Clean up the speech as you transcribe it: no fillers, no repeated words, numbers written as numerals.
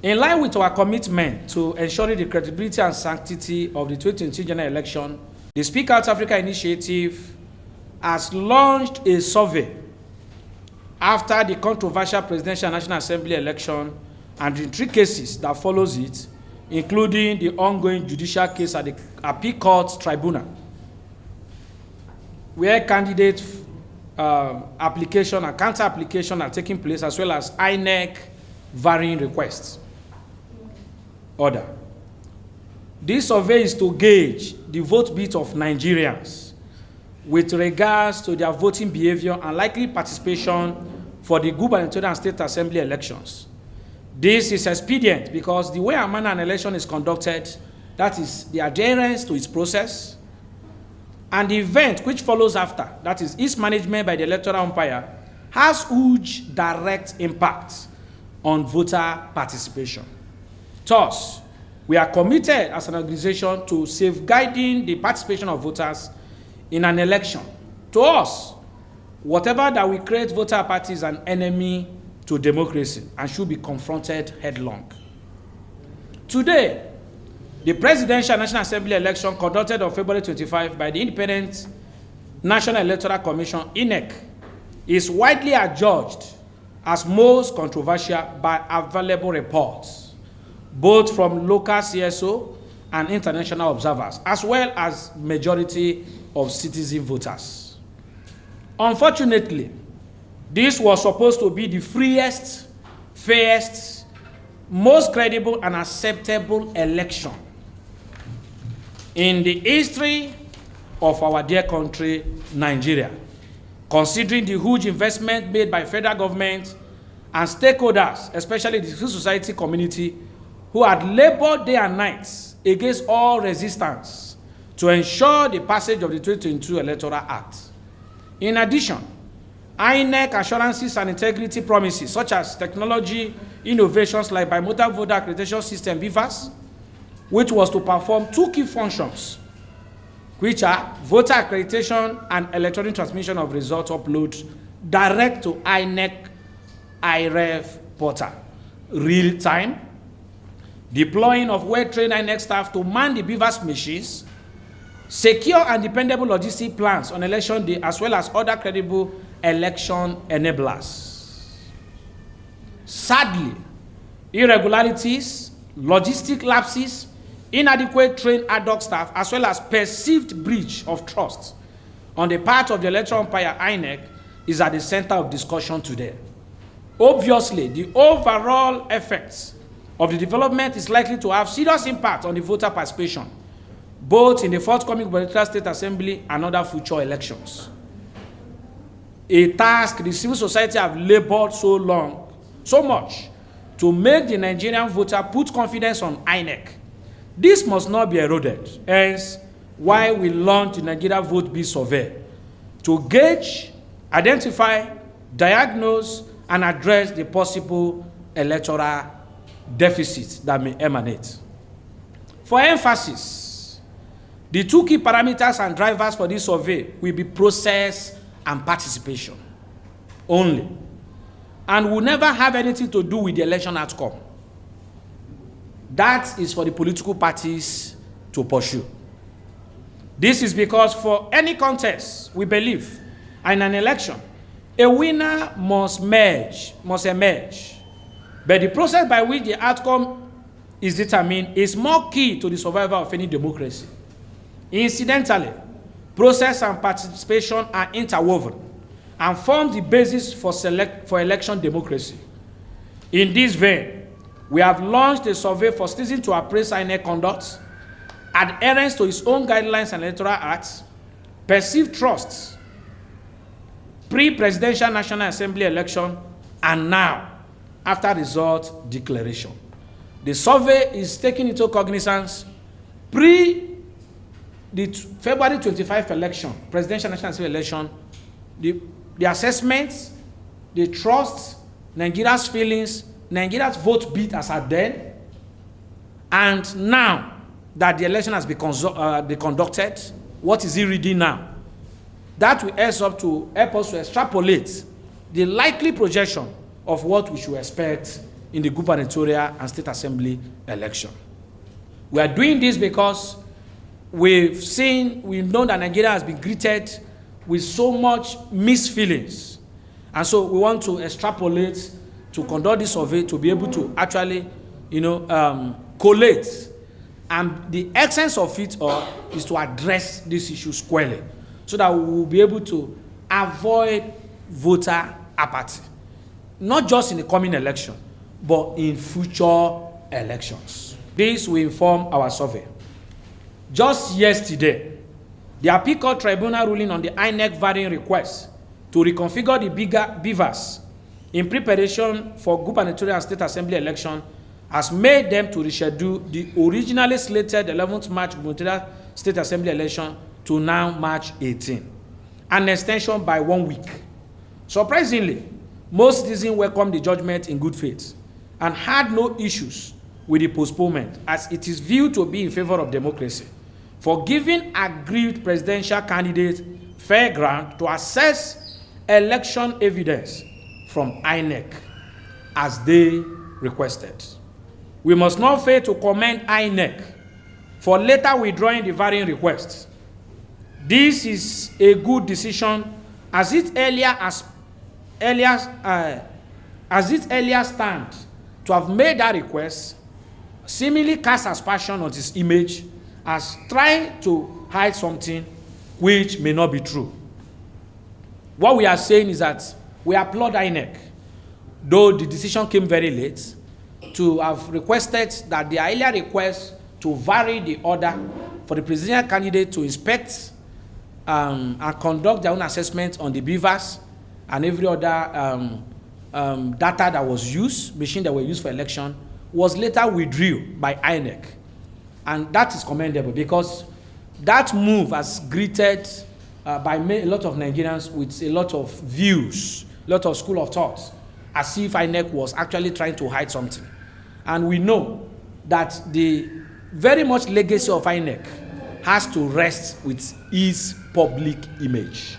In line with our commitment to ensuring the credibility and sanctity of the 2022 general election, the Speak Out Africa initiative has launched a survey after the controversial Presidential and National Assembly election and the 3 cases that follows it, including the ongoing judicial case at the Appeal Court Tribunal, where candidate application and counter application are taking place, as well as INEC varying requests. Order. This survey is to gauge the vote beat of Nigerians with regards to their voting behavior and likely participation for the gubernatorial and state assembly elections. This is expedient because the way and manner an election is conducted, that is the adherence to its process, and the event which follows after, that is its management by the electoral umpire, has huge direct impact on voter participation. Thus, we are committed as an organization to safeguarding the participation of voters in an election. To us, whatever that we create voter apathy is an enemy to democracy and should be confronted headlong. Today, the Presidential National Assembly election conducted on February 25 by the Independent National Electoral Commission, INEC, is widely adjudged as most controversial by available reports, both from local CSO and international observers, as well as majority of citizen voters. Unfortunately, this was supposed to be the freest, fairest, most credible and acceptable election in the history of our dear country, Nigeria, considering the huge investment made by federal government and stakeholders, especially the civil society community, who had labored day and night against all resistance to ensure the passage of the 2022 Electoral Act. In addition, INEC assurances and integrity promises such as technology innovations like bimodal voter accreditation system (BVAS), which was to perform 2 key functions, which are voter accreditation and electronic transmission of results upload direct to INEC IREF portal, real time, deploying of well-trained INEC staff to man the BVAS machines, secure and dependable logistic plans on election day, as well as other credible election enablers. Sadly, irregularities, logistic lapses, inadequate trained ad hoc staff, as well as perceived breach of trust on the part of the electoral umpire INEC is at the center of discussion today. Obviously, the overall effects of the development is likely to have serious impact on the voter participation, both in the forthcoming gubernatorial state assembly and other future elections. A task the civil society have labored so much to make the Nigerian voter put confidence on INEC. This must not be eroded, hence why we launched the Nigeria VOTEBEAT survey to gauge, identify, diagnose, and address the possible electoral deficits that may emanate. For emphasis, the 2 key parameters and drivers for this survey will be process and participation only, and will never have anything to do with the election outcome. That is for the political parties to pursue. This is because for any contest, we believe, in an election, a winner must emerge. But the process by which the outcome is determined is more key to the survival of any democracy. Incidentally, process and participation are interwoven and form the basis for election democracy. In this vein, we have launched a survey for citizens to appraise INEC conduct, adherence to its own guidelines and electoral acts, perceived trust, pre-presidential National Assembly election, and now, after result declaration. The survey is taking into cognizance the February 25 election, Presidential National Assembly election, the assessments, the trust, Nigeria's feelings, Nigeria's vote beat as at then, and now that the election has been conducted, what is he reading now? That will help us to extrapolate the likely projection of what we should expect in the gubernatorial and state assembly election. We are doing this because we know that Nigeria has been greeted with so much mixed feelings. And so we want to extrapolate, to conduct this survey, to be able to actually, collate. And the essence of it all is to address this issue squarely, so that we will be able to avoid voter apathy, not just in the coming election, but in future elections. This will inform our survey. Just yesterday, the Appeal Court Tribunal ruling on the INEC varying request to reconfigure the beavers in preparation for gubernatorial and state assembly election has made them to reschedule the originally slated 11th March gubernatorial state assembly election to now March 18, an extension by 1 week. Surprisingly, most citizens welcomed the judgment in good faith and had no issues with the postponement, as it is viewed to be in favor of democracy, for giving aggrieved presidential candidates fair ground to assess election evidence from INEC as they requested. We must not fail to commend INEC for later withdrawing the varying requests. This is a good decision, as it earlier stand to have made that request seemingly cast aspersion on his image as trying to hide something which may not be true. What we are saying is that we applaud INEC, though the decision came very late, to have requested that the earlier request to vary the order for the presidential candidate to inspect and conduct their own assessment on the beavers and every other data that was used, machine that were used for election, was later withdrew by INEC. And that is commendable, because that move has greeted by a lot of Nigerians with a lot of views, a lot of school of thought, as if INEC was actually trying to hide something. And we know that the very much legacy of INEC has to rest with its public image.